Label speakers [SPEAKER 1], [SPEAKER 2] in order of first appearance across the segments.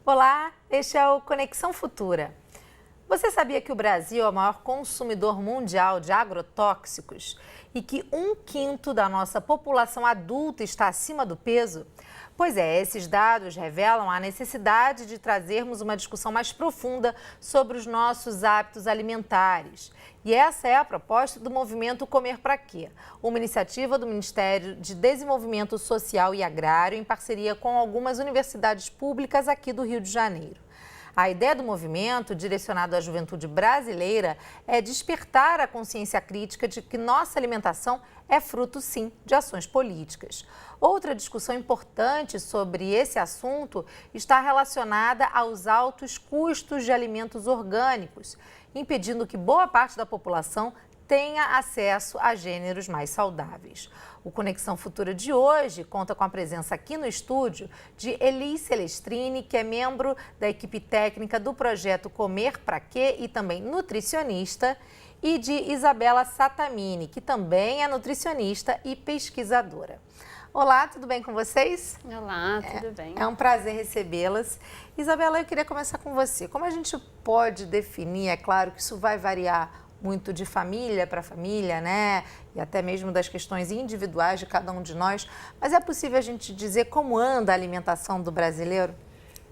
[SPEAKER 1] Olá, este é o Conexão Futura. Você sabia que o Brasil é o maior consumidor mundial de agrotóxicos e que 1/5 da nossa população adulta está acima do peso? Pois é, esses dados revelam a necessidade de trazermos uma discussão mais profunda sobre os nossos hábitos alimentares. E essa é a proposta do movimento Comer Pra Quê, uma iniciativa do Ministério de Desenvolvimento Social e Agrário em parceria com algumas universidades públicas aqui do Rio de Janeiro. A ideia do movimento, direcionado à juventude brasileira, é despertar a consciência crítica de que nossa alimentação é fruto, sim, de ações políticas. Outra discussão importante sobre esse assunto está relacionada aos altos custos de alimentos orgânicos, impedindo que boa parte da população tenha acesso a gêneros mais saudáveis. O Conexão Futura de hoje conta com a presença aqui no estúdio de Elis Celestrini, que é membro da equipe técnica do projeto Comer Pra Quê e também nutricionista, e de Isabela Satamini, que também é nutricionista e pesquisadora. Olá, tudo bem com vocês?
[SPEAKER 2] Olá, tudo bem.
[SPEAKER 1] É um prazer recebê-las. Isabela, eu queria começar com você. Como a gente pode definir, é claro que isso vai variar muito de família para família, né? E até mesmo das questões individuais de cada um de nós. Mas é possível a gente dizer como anda a alimentação do brasileiro?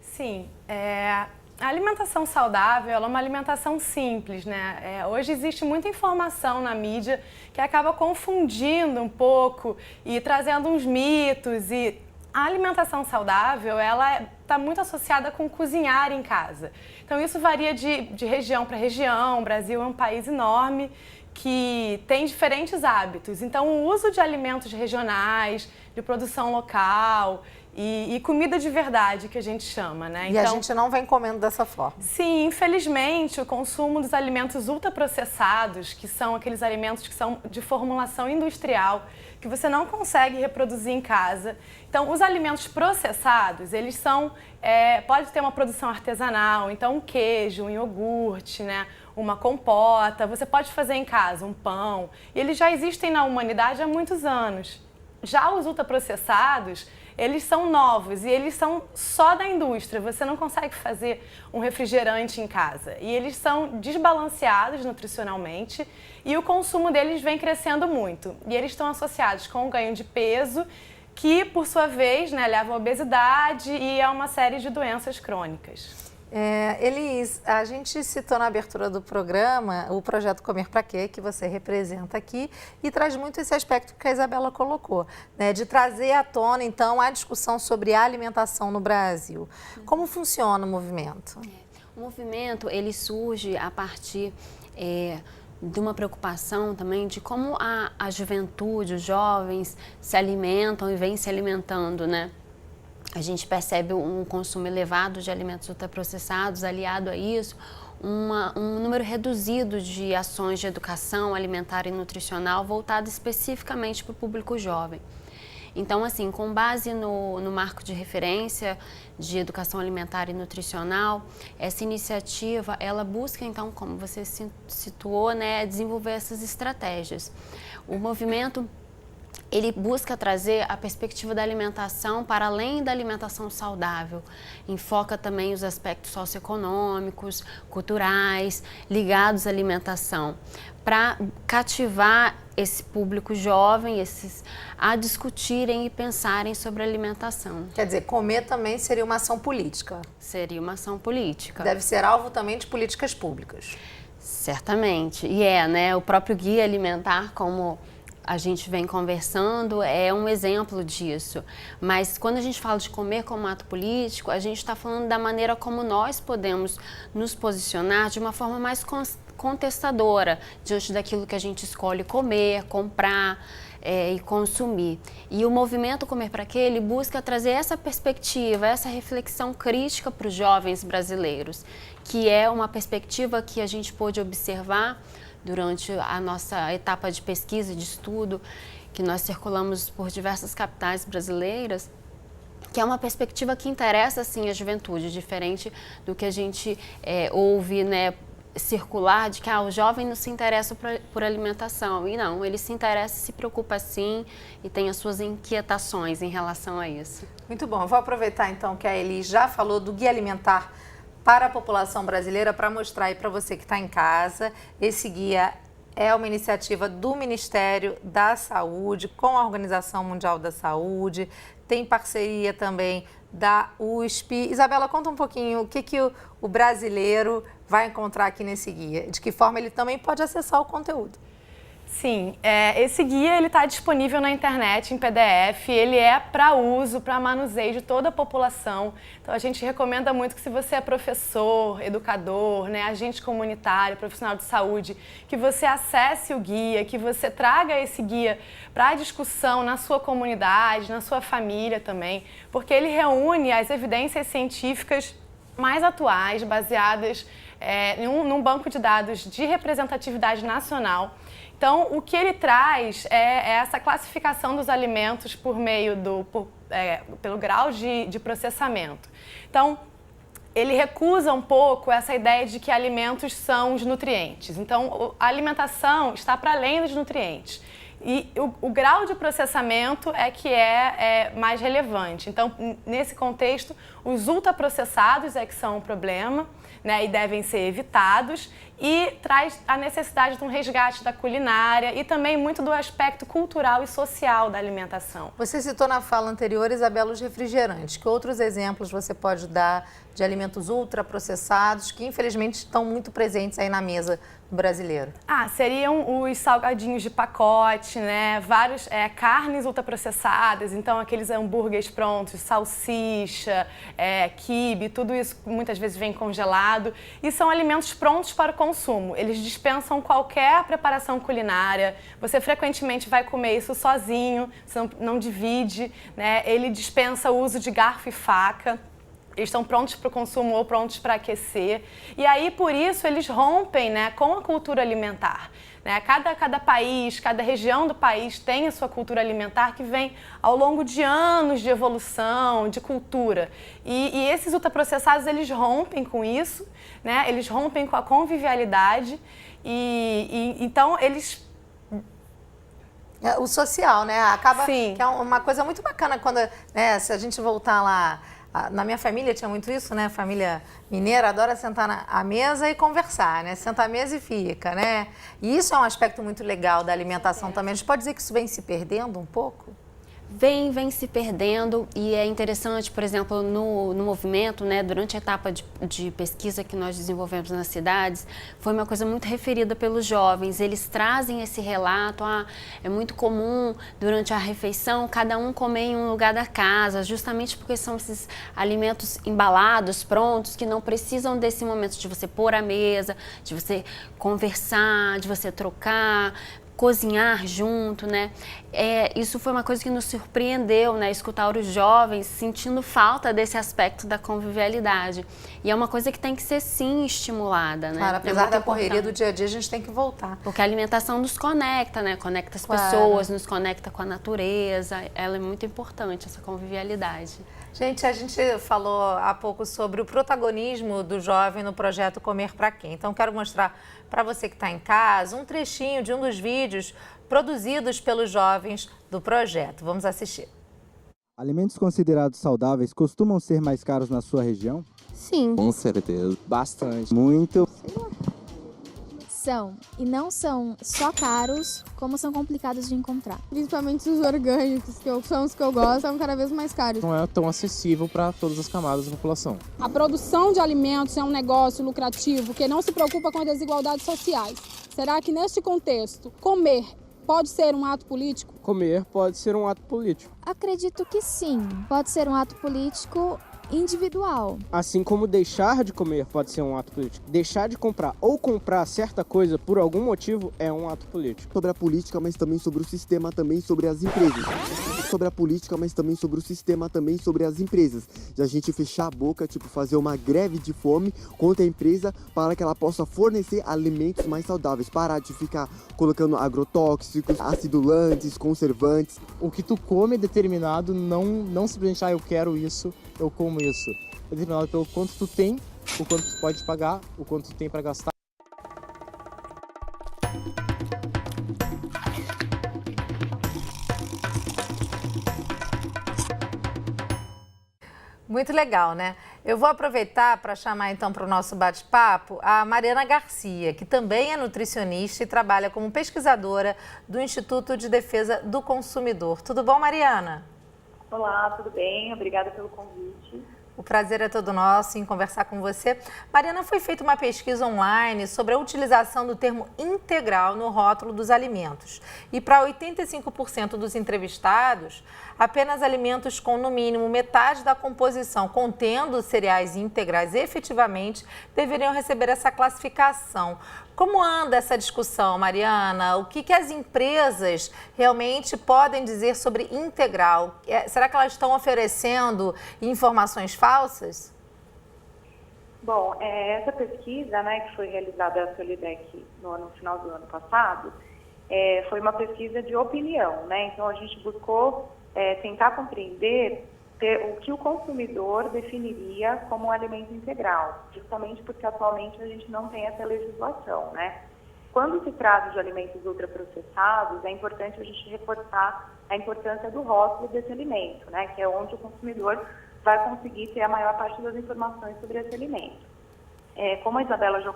[SPEAKER 3] Sim, a alimentação saudável ela é uma alimentação simples, né? Hoje existe muita informação na mídia que acaba confundindo um pouco e trazendo uns mitos. E a alimentação saudável, ela está muito associada com cozinhar em casa. Então isso varia de região para região. O Brasil é um país enorme que tem diferentes hábitos. Então o uso de alimentos regionais, de produção local e comida de verdade, que a gente chama, né?
[SPEAKER 1] E a gente não vem comendo dessa forma.
[SPEAKER 3] Sim, infelizmente, o consumo dos alimentos ultraprocessados, que são aqueles alimentos que são de formulação industrial, que você não consegue reproduzir em casa. Então, os alimentos processados, eles são, pode ter uma produção artesanal, então um queijo, um iogurte, né? Uma compota, você pode fazer em casa um pão. E eles já existem na humanidade há muitos anos. Já os ultraprocessados, eles são novos e eles são só da indústria, você não consegue fazer um refrigerante em casa. E eles são desbalanceados nutricionalmente e o consumo deles vem crescendo muito. E eles estão associados com o ganho de peso, que por sua vez, né, leva à obesidade e a uma série de doenças crônicas.
[SPEAKER 1] Elis, a gente citou na abertura do programa o projeto Comer Pra Quê, que você representa aqui, e traz muito esse aspecto que a Isabela colocou, né, de trazer à tona, então, a discussão sobre a alimentação no Brasil. Como funciona o movimento?
[SPEAKER 2] O movimento, ele surge a partir de uma preocupação também de como a juventude, os jovens se alimentam e vêm se alimentando, né? A gente percebe um consumo elevado de alimentos ultraprocessados, aliado a isso, um número reduzido de ações de educação alimentar e nutricional voltado especificamente para o público jovem. Então, assim, com base no marco de referência de educação alimentar e nutricional, essa iniciativa, ela busca, então, como você situou, né, desenvolver essas estratégias. O movimento, ele busca trazer a perspectiva da alimentação para além da alimentação saudável. Enfoca também os aspectos socioeconômicos, culturais, ligados à alimentação, para cativar esse público jovem, a discutirem e pensarem sobre alimentação.
[SPEAKER 1] Quer dizer, comer também seria uma ação política?
[SPEAKER 2] Seria uma ação política.
[SPEAKER 1] Deve ser alvo também de políticas públicas.
[SPEAKER 2] Certamente. E né? O próprio Guia Alimentar, como a gente vem conversando, é um exemplo disso. Mas quando a gente fala de comer como ato político, a gente está falando da maneira como nós podemos nos posicionar de uma forma mais contestadora diante daquilo que a gente escolhe comer, comprar e consumir. E o movimento Comer Pra Quê, ele busca trazer essa perspectiva, essa reflexão crítica para os jovens brasileiros, que é uma perspectiva que a gente pôde observar durante a nossa etapa de pesquisa e de estudo, que nós circulamos por diversas capitais brasileiras, que é uma perspectiva que interessa, sim, a juventude, diferente do que a gente ouve, né, circular, de que o jovem não se interessa por por alimentação. E não, ele se interessa, se preocupa sim e tem as suas inquietações em relação a isso.
[SPEAKER 1] Muito bom. Eu vou aproveitar então que a Elis já falou do Guia Alimentar para a população brasileira para mostrar aí para você que está em casa. Esse guia é uma iniciativa do Ministério da Saúde com a Organização Mundial da Saúde, tem parceria também da USP. Isabela, conta um pouquinho o que o brasileiro vai encontrar aqui nesse guia, de que forma ele também pode acessar o conteúdo.
[SPEAKER 3] Sim, esse guia ele está disponível na internet em PDF, ele é para uso, para manuseio de toda a população. Então a gente recomenda muito que se você é professor, educador, né, agente comunitário, profissional de saúde, que você acesse o guia, que você traga esse guia para a discussão na sua comunidade, na sua família também, porque ele reúne as evidências científicas mais atuais, baseadas num banco de dados de representatividade nacional. Então, o que ele traz é essa classificação dos alimentos por meio pelo grau de processamento. Então, ele recusa um pouco essa ideia de que alimentos são os nutrientes. Então, a alimentação está para além dos nutrientes. E o grau de processamento é que é mais relevante. Então, nesse contexto, os ultraprocessados é que são um problema, né, e devem ser evitados, e traz a necessidade de um resgate da culinária e também muito do aspecto cultural e social da alimentação.
[SPEAKER 1] Você citou na fala anterior, Isabela, os refrigerantes. Que outros exemplos você pode dar de alimentos ultraprocessados que infelizmente estão muito presentes aí na mesa do brasileiro?
[SPEAKER 3] Seriam os salgadinhos de pacote, né? Vários carnes ultraprocessadas, então aqueles hambúrgueres prontos, salsicha, quibe, tudo isso muitas vezes vem congelado e são alimentos prontos para o consumo. Eles dispensam qualquer preparação culinária, você frequentemente vai comer isso sozinho, você não divide, né? Ele dispensa o uso de garfo e faca. Eles estão prontos para o consumo ou prontos para aquecer. E aí, por isso, eles rompem, né, com a cultura alimentar. Né? Cada país, cada região do país tem a sua cultura alimentar que vem ao longo de anos de evolução, de cultura. E esses ultraprocessados, eles rompem com isso, né? Eles rompem com a convivialidade então eles...
[SPEAKER 1] O social, né? Acaba
[SPEAKER 3] Sim.
[SPEAKER 1] que é uma coisa muito bacana quando, né, se a gente voltar lá. Na minha família tinha muito isso, né? Família mineira adora sentar à mesa e conversar, né? Senta à mesa e fica, né? E isso é um aspecto muito legal da alimentação também. A gente pode dizer que isso vem se perdendo um pouco?
[SPEAKER 2] Vem se perdendo e é interessante, por exemplo, no movimento, né, durante a etapa de pesquisa que nós desenvolvemos nas cidades, foi uma coisa muito referida pelos jovens. Eles trazem esse relato, é muito comum durante a refeição cada um comer em um lugar da casa, justamente porque são esses alimentos embalados, prontos, que não precisam desse momento de você pôr à mesa, de você conversar, de você trocar, cozinhar junto, né? Isso foi uma coisa que nos surpreendeu, né? Escutar os jovens sentindo falta desse aspecto da convivialidade. E é uma coisa que tem que ser, sim, estimulada, né?
[SPEAKER 1] Claro, apesar da correria do dia a dia, a gente tem que voltar.
[SPEAKER 2] Porque a alimentação nos conecta, né? Conecta as
[SPEAKER 1] Claro.
[SPEAKER 2] pessoas, nos conecta com a natureza. Ela é muito importante, essa convivialidade.
[SPEAKER 1] Gente, a gente falou há pouco sobre o protagonismo do jovem no projeto Comer Pra Quem. Então, quero mostrar para você que está em casa um trechinho de um dos vídeos produzidos pelos jovens do projeto. Vamos assistir.
[SPEAKER 4] Alimentos considerados saudáveis costumam ser mais caros na sua região?
[SPEAKER 5] Sim.
[SPEAKER 6] Com certeza. Bastante.
[SPEAKER 4] Muito.
[SPEAKER 5] São. E não são só caros, como são complicados de encontrar. Principalmente os orgânicos, que são os que eu gosto, são cada vez mais caros.
[SPEAKER 6] Não é tão acessível para todas as camadas da população.
[SPEAKER 7] A produção de alimentos é um negócio lucrativo que não se preocupa com as desigualdades sociais. Será que neste contexto, comer pode ser um ato político?
[SPEAKER 6] Comer pode ser um ato político.
[SPEAKER 5] Acredito que sim. Pode ser um ato político individual.
[SPEAKER 8] Assim como deixar de comer pode ser um ato político. Deixar de comprar ou comprar certa coisa por algum motivo é um ato político.
[SPEAKER 9] Sobre a política, mas também sobre o sistema, também sobre as empresas. Sobre a política, mas também sobre o sistema, também sobre as empresas. De a gente fechar a boca, fazer uma greve de fome contra a empresa para que ela possa fornecer alimentos mais saudáveis. Parar de ficar colocando agrotóxicos, acidulantes, conservantes.
[SPEAKER 6] O que tu come é determinado, não simplesmente, eu quero isso, eu como isso. É determinado pelo quanto tu tem, o quanto tu pode pagar, o quanto tu tem para gastar.
[SPEAKER 1] Muito legal, né? Eu vou aproveitar para chamar então para o nosso bate-papo a Mariana Garcia, que também é nutricionista e trabalha como pesquisadora do Instituto de Defesa do Consumidor. Tudo bom, Mariana?
[SPEAKER 10] Olá, tudo bem? Obrigada pelo convite.
[SPEAKER 1] O prazer é todo nosso em conversar com você. Mariana, foi feita uma pesquisa online sobre a utilização do termo integral no rótulo dos alimentos. E para 85% dos entrevistados, apenas alimentos com no mínimo metade da composição contendo cereais integrais efetivamente deveriam receber essa classificação. Como anda essa discussão, Mariana? O que as empresas realmente podem dizer sobre integral? Será que elas estão oferecendo informações falsas?
[SPEAKER 10] Bom, essa pesquisa, né, que foi realizada pelo IDEC no final do ano passado, foi uma pesquisa de opinião, né? Então a gente buscou tentar compreender o que o consumidor definiria como um alimento integral, justamente porque atualmente a gente não tem essa legislação, né? Quando se trata de alimentos ultraprocessados, é importante a gente reforçar a importância do rótulo desse alimento, né? Que é onde o consumidor vai conseguir ter a maior parte das informações sobre esse alimento. Como a Isabela já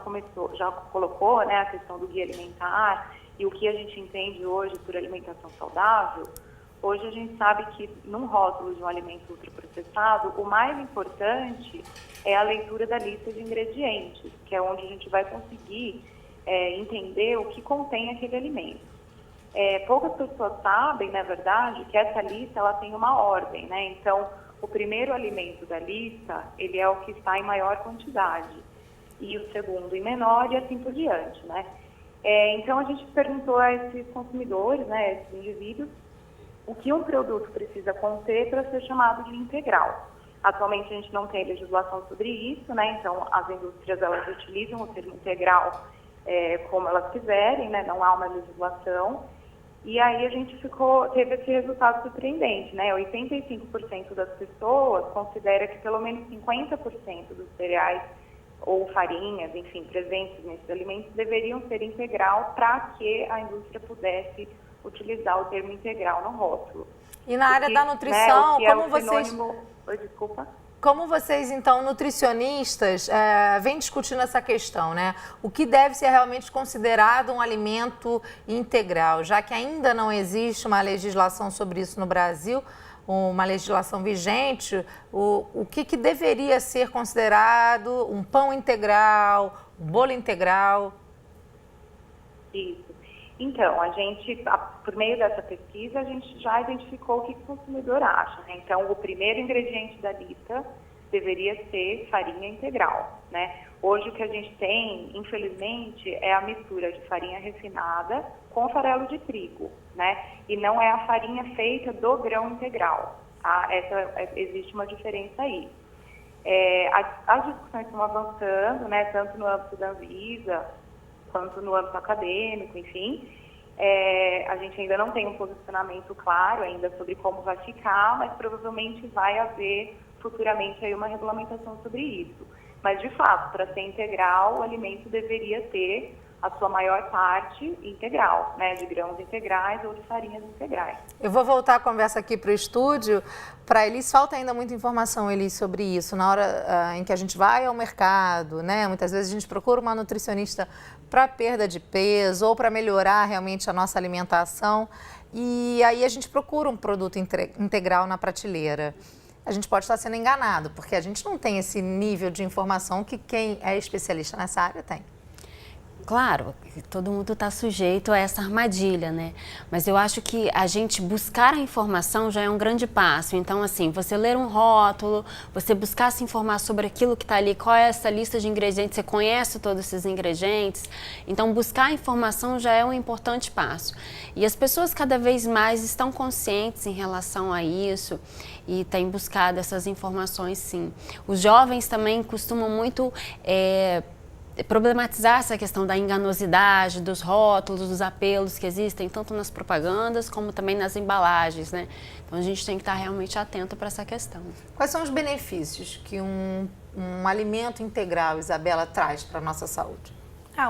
[SPEAKER 10] colocou, né, a questão do guia alimentar e o que a gente entende hoje por alimentação saudável, hoje a gente sabe que num rótulo de um alimento ultraprocessado, o mais importante é a leitura da lista de ingredientes, que é onde a gente vai conseguir entender o que contém aquele alimento. Poucas pessoas sabem, na verdade, que essa lista ela tem uma ordem, né? Então, o primeiro alimento da lista, ele é o que está em maior quantidade, e o segundo em menor e assim por diante, né? Então, a gente perguntou a esses consumidores, né, esses indivíduos, o que um produto precisa conter para ser chamado de integral. Atualmente a gente não tem legislação sobre isso, né? Então as indústrias elas utilizam o termo integral como elas quiserem, né? Não há uma legislação. E aí a gente teve esse resultado surpreendente, né? 85% das pessoas considera que pelo menos 50% dos cereais ou farinhas, enfim, presentes nesses alimentos deveriam ser integral para que a indústria pudesse utilizar o termo integral no rótulo.
[SPEAKER 1] E na área da nutrição,
[SPEAKER 10] como
[SPEAKER 1] vocês, então, nutricionistas, vêm discutindo essa questão, né? O que deve ser realmente considerado um alimento integral, já que ainda não existe uma legislação sobre isso no Brasil, uma legislação vigente, o que deveria ser considerado um pão integral, um bolo integral?
[SPEAKER 10] Isso. Então, por meio dessa pesquisa, a gente já identificou o que o consumidor acha, né? Então, o primeiro ingrediente da lista deveria ser farinha integral, né? Hoje, o que a gente tem, infelizmente, é a mistura de farinha refinada com farelo de trigo, né? E não é a farinha feita do grão integral, tá? Existe uma diferença aí. As discussões estão avançando, né? Tanto no âmbito da Anvisa, quanto no âmbito acadêmico, enfim. A gente ainda não tem um posicionamento claro ainda sobre como vai ficar, mas provavelmente vai haver futuramente aí uma regulamentação sobre isso. Mas, de fato, para ser integral, o alimento deveria ter a sua maior parte integral, né, de grãos integrais ou de farinhas integrais.
[SPEAKER 1] Eu vou voltar a conversa aqui para o estúdio. Para Elis, falta ainda muita informação, Elis, sobre isso. Na hora em que a gente vai ao mercado, né, muitas vezes a gente procura uma nutricionista para perda de peso ou para melhorar realmente a nossa alimentação. E aí a gente procura um produto integral na prateleira. A gente pode estar sendo enganado, porque a gente não tem esse nível de informação que quem é especialista nessa área tem.
[SPEAKER 2] Claro, todo mundo está sujeito a essa armadilha, né? Mas eu acho que a gente buscar a informação já é um grande passo. Então, assim, você ler um rótulo, você buscar se informar sobre aquilo que está ali, qual é essa lista de ingredientes, você conhece todos esses ingredientes. Então, buscar a informação já é um importante passo. E as pessoas cada vez mais estão conscientes em relação a isso e têm buscado essas informações, sim. Os jovens também costumam muito problematizar essa questão da enganosidade, dos rótulos, dos apelos que existem, tanto nas propagandas como também nas embalagens, né? Então a gente tem que estar realmente atento para essa questão.
[SPEAKER 1] Quais são os benefícios que um alimento integral, Isabela, traz para a nossa saúde?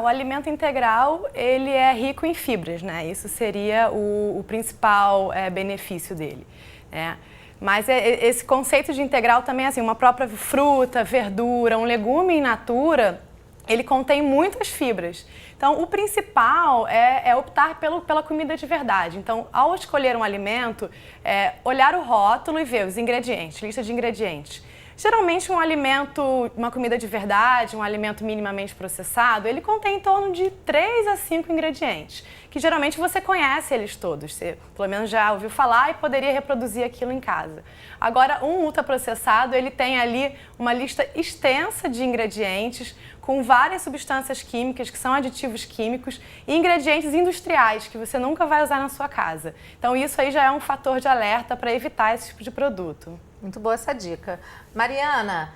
[SPEAKER 3] O alimento integral, ele é rico em fibras, né? Isso seria o principal benefício dele, né? Mas esse conceito de integral também, assim, uma própria fruta, verdura, um legume in natura, ele contém muitas fibras. Então, o principal é optar pela comida de verdade. Então, ao escolher um alimento, olhar o rótulo e ver os ingredientes, lista de ingredientes. Geralmente, um alimento, uma comida de verdade, um alimento minimamente processado, ele contém em torno de 3 a 5 ingredientes, que geralmente você conhece eles todos. Você, pelo menos, já ouviu falar e poderia reproduzir aquilo em casa. Agora, um ultraprocessado, ele tem ali uma lista extensa de ingredientes, com várias substâncias químicas, que são aditivos químicos, e ingredientes industriais, que você nunca vai usar na sua casa. Então, isso aí já é um fator de alerta para evitar esse tipo de produto.
[SPEAKER 1] Muito boa essa dica. Mariana,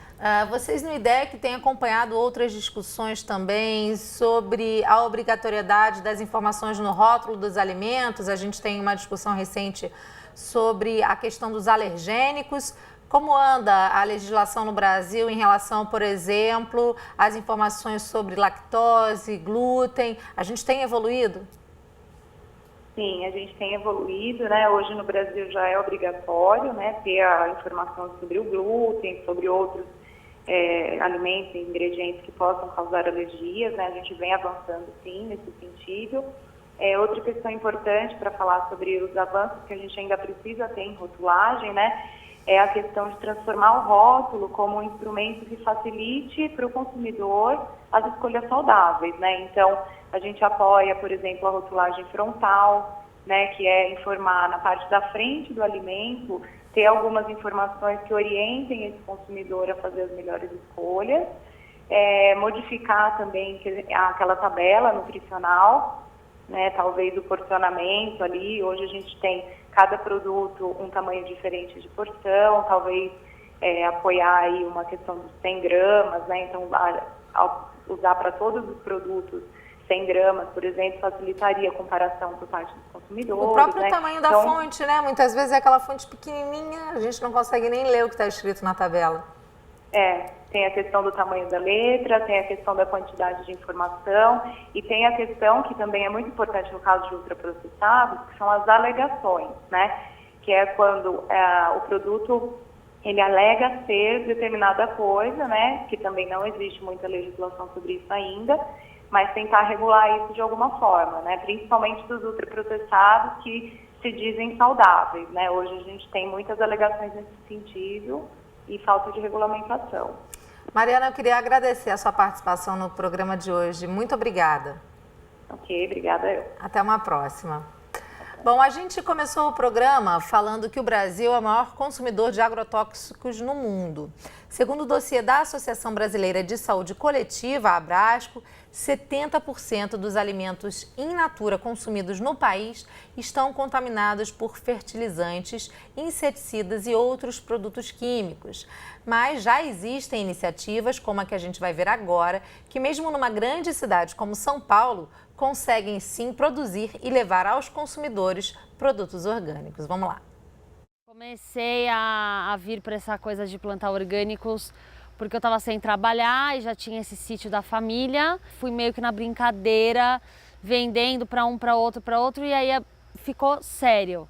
[SPEAKER 1] vocês no IDEC têm acompanhado outras discussões também sobre a obrigatoriedade das informações no rótulo dos alimentos. A gente tem uma discussão recente sobre a questão dos alergênicos. Como anda a legislação no Brasil em relação, por exemplo, às informações sobre lactose, glúten? A gente tem evoluído?
[SPEAKER 10] Sim, a gente tem evoluído, né? Hoje no Brasil já é obrigatório, né, ter a informação sobre o glúten, sobre outros alimentos e ingredientes que possam causar alergias, né? A gente vem avançando sim nesse sentido. Outra questão importante para falar sobre os avanços que a gente ainda precisa ter em rotulagem, né, é a questão de transformar o rótulo como um instrumento que facilite para o consumidor as escolhas saudáveis, né? Então, a gente apoia, por exemplo, a rotulagem frontal, né, que é informar na parte da frente do alimento, ter algumas informações que orientem esse consumidor a fazer as melhores escolhas, modificar também aquela tabela nutricional, né, talvez o porcionamento ali. Hoje a gente tem cada produto um tamanho diferente de porção, talvez apoiar aí uma questão dos 100 gramas, né? Então, ao usar para todos os produtos 100 gramas, por exemplo, facilitaria a comparação por parte dos consumidores.
[SPEAKER 1] O próprio, né, tamanho da
[SPEAKER 10] então,
[SPEAKER 1] fonte, né? Muitas vezes é aquela fonte pequenininha, a gente não consegue nem ler o que está escrito na tabela.
[SPEAKER 10] Tem a questão do tamanho da letra, tem a questão da quantidade de informação e tem a questão que também é muito importante no caso de ultraprocessados, que são as alegações, né? Que é quando o produto ele alega ser determinada coisa, né? Que também não existe muita legislação sobre isso ainda, mas tentar regular isso de alguma forma, né? Principalmente dos ultraprocessados que se dizem saudáveis, né? Hoje a gente tem muitas alegações nesse sentido e falta de regulamentação.
[SPEAKER 1] Mariana, eu queria agradecer a sua participação no programa de hoje. Muito obrigada.
[SPEAKER 10] Ok, obrigada eu.
[SPEAKER 1] Até uma próxima. Bom, a gente começou o programa falando que o Brasil é o maior consumidor de agrotóxicos no mundo. Segundo o dossiê da Associação Brasileira de Saúde Coletiva, a Abrasco, 70% dos alimentos in natura consumidos no país estão contaminados por fertilizantes, inseticidas e outros produtos químicos. Mas já existem iniciativas, como a que a gente vai ver agora, que mesmo numa grande cidade como São Paulo, conseguem sim produzir e levar aos consumidores produtos orgânicos. Vamos lá.
[SPEAKER 2] Comecei a vir para essa coisa de plantar orgânicos porque eu estava sem trabalhar e já tinha esse sítio da família. Fui meio que na brincadeira, vendendo para um, para outro e aí ficou sério,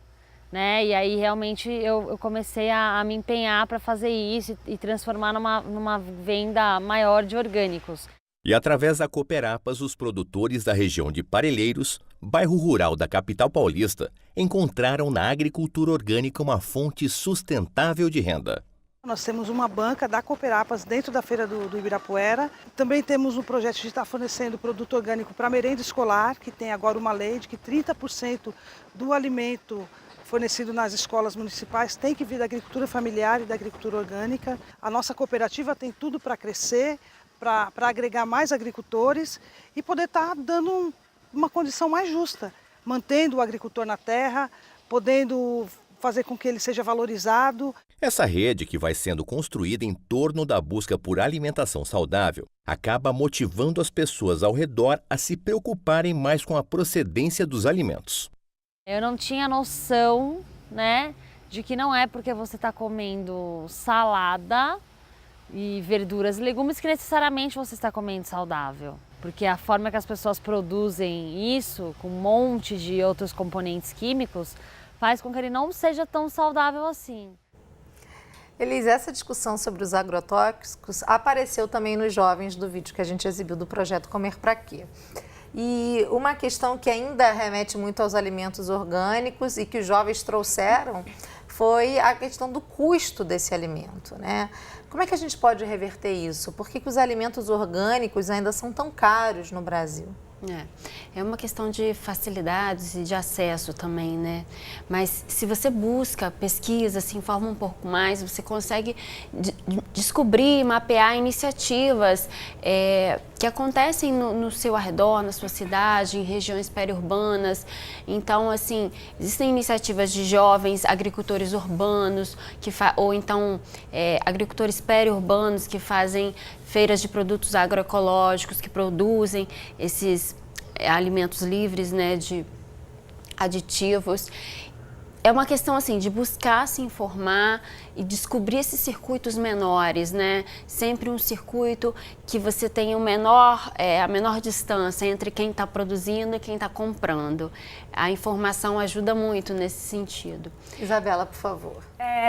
[SPEAKER 2] né? E aí realmente eu comecei a me empenhar para fazer isso e transformar numa venda maior de orgânicos.
[SPEAKER 11] E através da Cooperapas, os produtores da região de Parelheiros, bairro rural da capital paulista, encontraram na agricultura orgânica uma fonte sustentável de renda.
[SPEAKER 12] Nós temos uma banca da Cooperapas dentro da feira do Ibirapuera. Também temos um projeto de estar fornecendo produto orgânico para merenda escolar, que tem agora uma lei de que 30% do alimento fornecido nas escolas municipais tem que vir da agricultura familiar e da agricultura orgânica. A nossa cooperativa tem tudo para crescer, para agregar mais agricultores e poder estar dando uma condição mais justa, mantendo o agricultor na terra, podendo fazer com que ele seja valorizado.
[SPEAKER 11] Essa rede, que vai sendo construída em torno da busca por alimentação saudável, acaba motivando as pessoas ao redor a se preocuparem mais com a procedência dos alimentos.
[SPEAKER 2] Eu não tinha noção, né, de que não é porque você está comendo salada e verduras e legumes que necessariamente você está comendo saudável. Porque a forma que as pessoas produzem isso, com um monte de outros componentes químicos, faz com que ele não seja tão saudável assim.
[SPEAKER 1] Elis, essa discussão sobre os agrotóxicos apareceu também nos jovens do vídeo que a gente exibiu do projeto Comer Pra Quê? E uma questão que ainda remete muito aos alimentos orgânicos e que os jovens trouxeram foi a questão do custo desse alimento, né? Como é que a gente pode reverter isso? Por que os alimentos orgânicos ainda são tão caros no Brasil?
[SPEAKER 2] É uma questão de facilidades e de acesso também, né? Mas se você busca, pesquisa, se informa um pouco mais, você consegue descobrir, mapear iniciativas que acontecem no seu arredor, na sua cidade, em regiões periurbanas. Então, assim, existem iniciativas de jovens agricultores urbanos, ou então agricultores periurbanos que fazem feiras de produtos agroecológicos, que produzem esses alimentos livres, né, de aditivos. É uma questão assim de buscar se informar e descobrir esses circuitos menores, né? Sempre um circuito que você tenha a menor distância entre quem está produzindo e quem está comprando. A informação ajuda muito nesse sentido.
[SPEAKER 1] Isabela, por favor.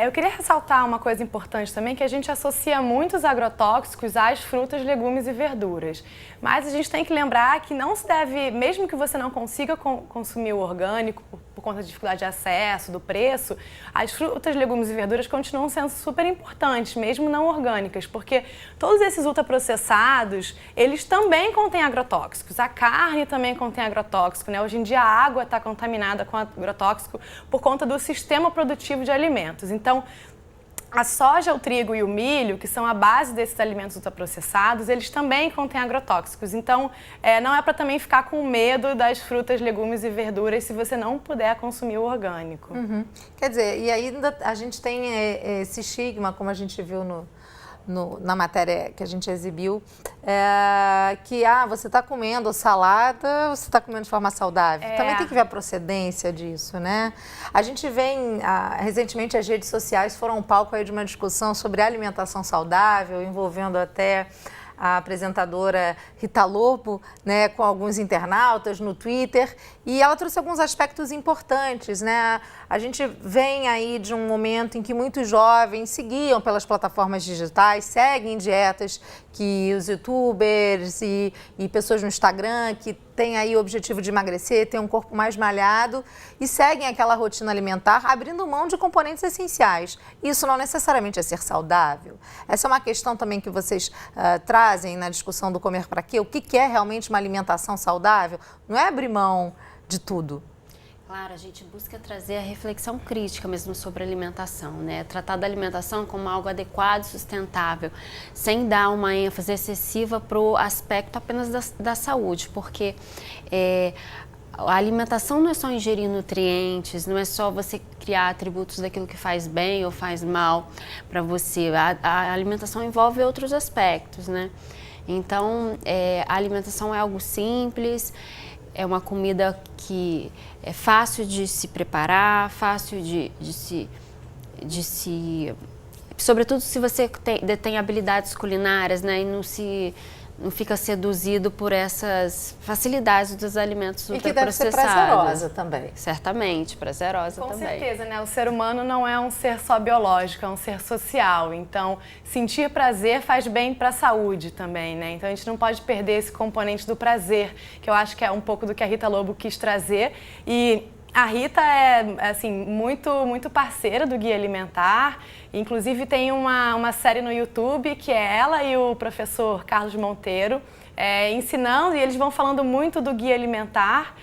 [SPEAKER 3] Eu queria ressaltar uma coisa importante também, que a gente associa muitos agrotóxicos às frutas, legumes e verduras. Mas a gente tem que lembrar que não se deve, mesmo que você não consiga consumir o orgânico por conta de dificuldade de acesso, do preço, as frutas, legumes e verduras continuam sendo super importantes, mesmo não orgânicas, porque todos esses ultraprocessados, eles também contêm agrotóxicos. A carne também contém agrotóxico, né? Hoje em dia a água está contaminada com agrotóxico por conta do sistema produtivo de alimentos. Então, a soja, o trigo e o milho, que são a base desses alimentos ultraprocessados, eles também contêm agrotóxicos. Então, não é para também ficar com medo das frutas, legumes e verduras se você não puder consumir o orgânico.
[SPEAKER 1] Quer dizer, e ainda a gente tem esse estigma, como a gente viu na matéria que a gente exibiu, que você está comendo salada, você está comendo de forma saudável. Também tem que ver a procedência disso, né? A gente vem, recentemente as redes sociais foram um palco aí de uma discussão sobre alimentação saudável, envolvendo até a apresentadora Rita Lobo, né, com alguns internautas no Twitter, e ela trouxe alguns aspectos importantes, né? A gente vem aí de um momento em que muitos jovens seguiam pelas plataformas digitais, seguem dietas que os youtubers e pessoas no Instagram que têm aí o objetivo de emagrecer, ter um corpo mais malhado e seguem aquela rotina alimentar abrindo mão de componentes essenciais. Isso não necessariamente é ser saudável. Essa é uma questão também que vocês trazem na discussão do Comer Pra Quê? O que é realmente uma alimentação saudável? Não é abrir mão de tudo.
[SPEAKER 2] Claro, a gente busca trazer a reflexão crítica mesmo sobre a alimentação, né? Tratar da alimentação como algo adequado e sustentável, sem dar uma ênfase excessiva para o aspecto apenas da saúde, porque a alimentação não é só ingerir nutrientes, não é só você criar atributos daquilo que faz bem ou faz mal para você. A alimentação envolve outros aspectos, né? Então, a alimentação é algo simples, é uma comida que é fácil de se preparar, fácil de se... Sobretudo se você detém habilidades culinárias, né? E não fica seduzido por essas facilidades dos alimentos ultraprocessados.
[SPEAKER 1] E que deve ser prazerosa também.
[SPEAKER 2] Certamente, prazerosa
[SPEAKER 3] Com
[SPEAKER 2] também.
[SPEAKER 3] Com certeza, né? O ser humano não é um ser só biológico, é um ser social. Então, sentir prazer faz bem para a saúde também, né? Então, a gente não pode perder esse componente do prazer, que eu acho que é um pouco do que a Rita Lobo quis trazer. E a Rita é, assim, muito parceira do Guia Alimentar. Inclusive, tem uma série no YouTube que é ela e o professor Carlos Monteiro ensinando, e eles vão falando muito do Guia Alimentar.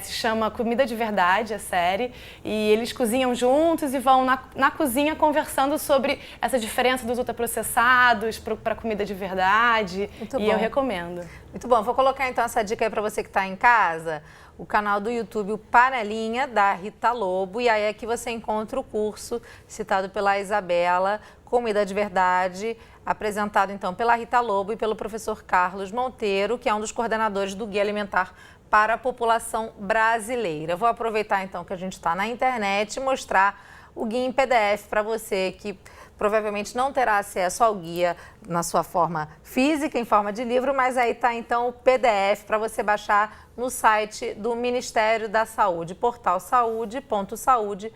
[SPEAKER 3] Se chama Comida de Verdade, a série, e eles cozinham juntos e vão na cozinha conversando sobre essa diferença dos ultraprocessados para comida de verdade. Muito bom. Eu recomendo.
[SPEAKER 1] Muito bom. Vou colocar então essa dica aí para você que está em casa. O canal do YouTube, o Panelinha, da Rita Lobo, e aí aqui você encontra o curso citado pela Isabela, Comida de Verdade, apresentado então pela Rita Lobo e pelo professor Carlos Monteiro, que é um dos coordenadores do Guia Alimentar para a população brasileira. Vou aproveitar então que a gente está na internet e mostrar o guia em PDF para você que provavelmente não terá acesso ao guia na sua forma física, em forma de livro, mas aí está então o PDF para você baixar no site do Ministério da Saúde, portalsaude.saude.gov.br.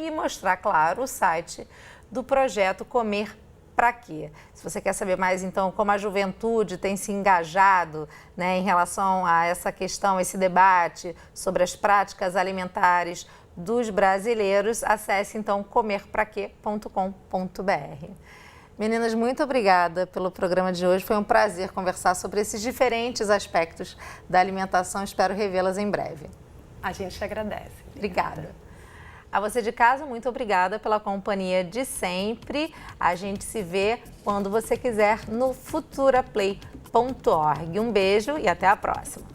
[SPEAKER 1] e mostrar, claro, o site do projeto Comer Pra Quê? Se você quer saber mais, então, como a juventude tem se engajado, né, em relação a essa questão, esse debate sobre as práticas alimentares dos brasileiros, acesse, então, comerpraquê.com.br. Meninas, muito obrigada pelo programa de hoje. Foi um prazer conversar sobre esses diferentes aspectos da alimentação. Espero revê-las em breve.
[SPEAKER 3] A gente agradece.
[SPEAKER 1] Obrigada. A você de casa, muito obrigada pela companhia de sempre. A gente se vê quando você quiser no futuraplay.org. Um beijo e até a próxima.